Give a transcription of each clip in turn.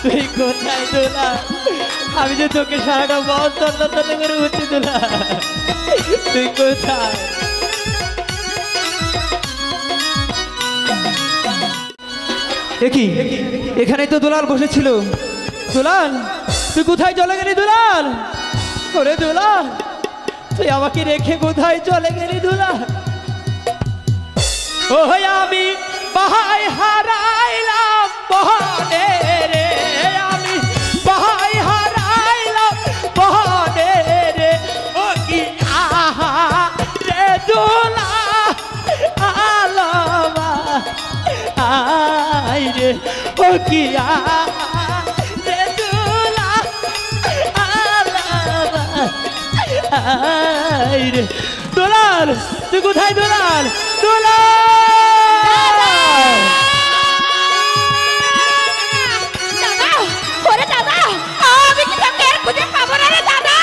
তুই কোথায় দুলা? আমি যে তোকে সারাটা বল তন্ন করে উঠছি দুলা, তুই কোথায়? কি এখানেই তো দুলাল বসেছিল। দুলাল তুই কোথায় চলে গেলি দুলাল? ওরে দুলা, তুই আমাকে রেখে কোথায় চলে গেলি দুলা? ও আমি বাহাই হারাইলাম বহনে রে, আমি বাহাই হারাইলাম বহনে রে। ও কি আহা রে দুলা আলমা আই রে, ও কি আহা রে দুলা আলমা আই রে। দুলাল তুই কোথায় দুলাল? দুলাল দাদা, ওরে দাদা, আমি কি তোকে আর খুঁজে পাবো না রে দাদা?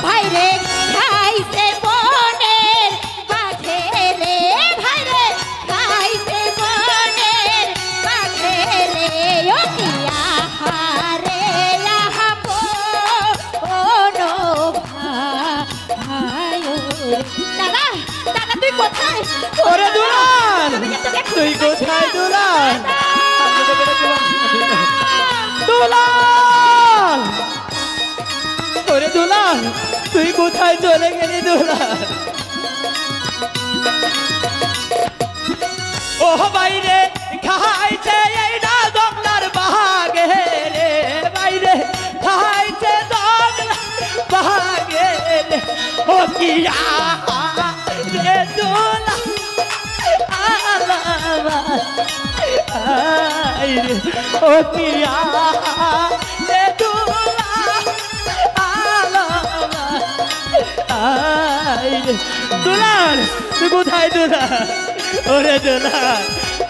ভাই রে খাইছে বনের বাঘে রে, ভাই রে খাইছে বনের বাঘে রে। ও কি আহারে আহাবো ওনো ভাই ওরে। দাদা, দাদা তুই কোথায়? ওরে দুলাল তুই কোথায় দুলাল? দুলাল ওরে দুলাল তুই কোথায় চলে গেলি দুলাল? ও বাইরে খাইছে এইটা জংলার বাহাগে রে, বাইরে খাইছে জংলার বাহাগে রে। ও কি আহা রে দুলা আলামা আই রে, ও কি আহা রে দুলা আলামা আই রে। দুলাল তুই কোথায় দুলাল? ওরে দুলাল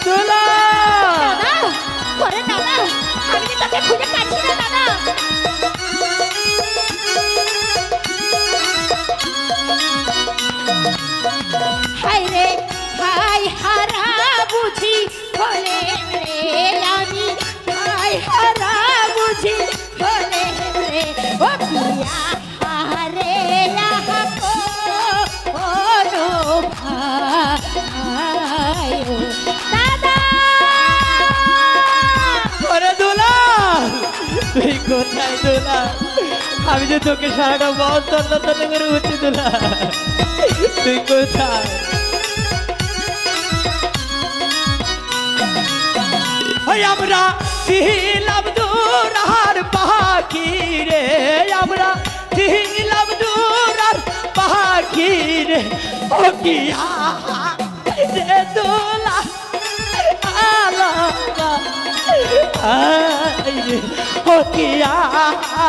দুলাল দাদা, ওরে দাদা, আমি কি তোকে খুঁজে পাচ্ছি না দাদা? হাই রে হাই হারা বুঝি হলে রে, আমি হাই হারা বুঝি হলে রে। ও পিয়া হারে আহাকো ওনো ভাই ও দাদা। ওরে দুলাল তুই কোথায় দুলাল? আমি যে তোকে সারাটা বল তন্ন করে উঠছি দুলা, তুই কোথায়? ওই আমরা ছিলাম দুরার পাখি রে, আমরা ছিলাম দুরার পাখি রে। ও কি আহা রে দুলা আলামা আই রে, ও কি আহা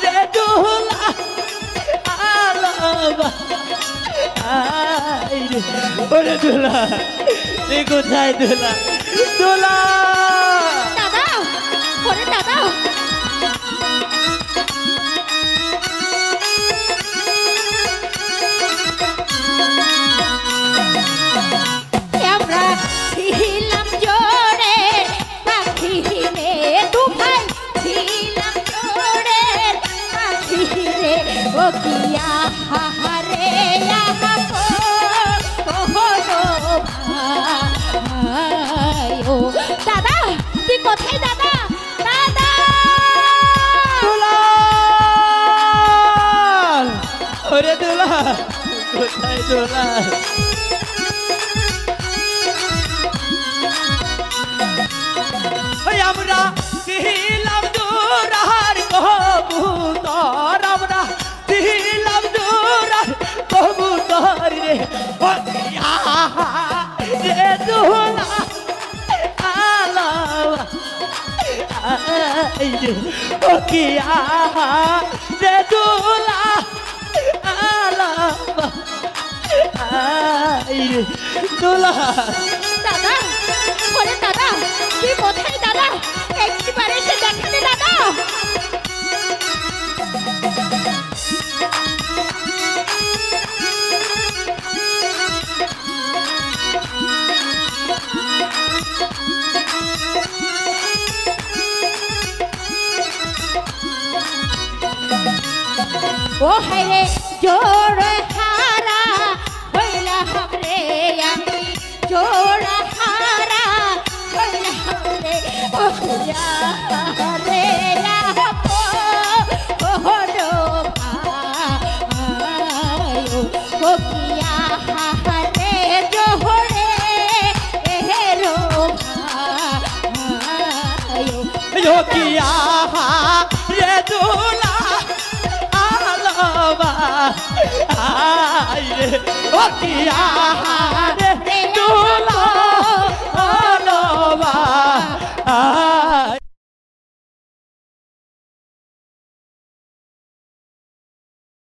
রে দুলা আলামা আই রে। ওরে দুলা তুই কোথায় দুলা? দুলা দাদা, ওরে দাদা, আমরা ছিলাম জোরে পাখি রে, দু ভাই ছিলাম জোরে পাখি রে। ও কি আহারে আহাবো ওনো ভাই ও দাদা, তুই কোথায় দাদা? দাদা দুলাল ওরে দুলাল কোথায় দুলাল? ওই আমরা ছিলাম দুরার কবুতর, আমরা ছিলাম দুরার কবুতর রে। ও আহা রে দুলা আলামা আই রে, ও কি আহা রে দুলা আলামা আই রে। দুলাল দাদা, ওরে দাদা, তুই কোথায় দাদা? একটিবার এসে দেখা দে দাদা। ও হায়রে জোর হারা হইলাম রে আমি জোর হারা হইলাম রে ও যা রে আপো ও হলো ভাই ও কিয়া হারে জোহরে এহেরো ভাই यो किया ये दूल्हा आलवा आए रे ओ किया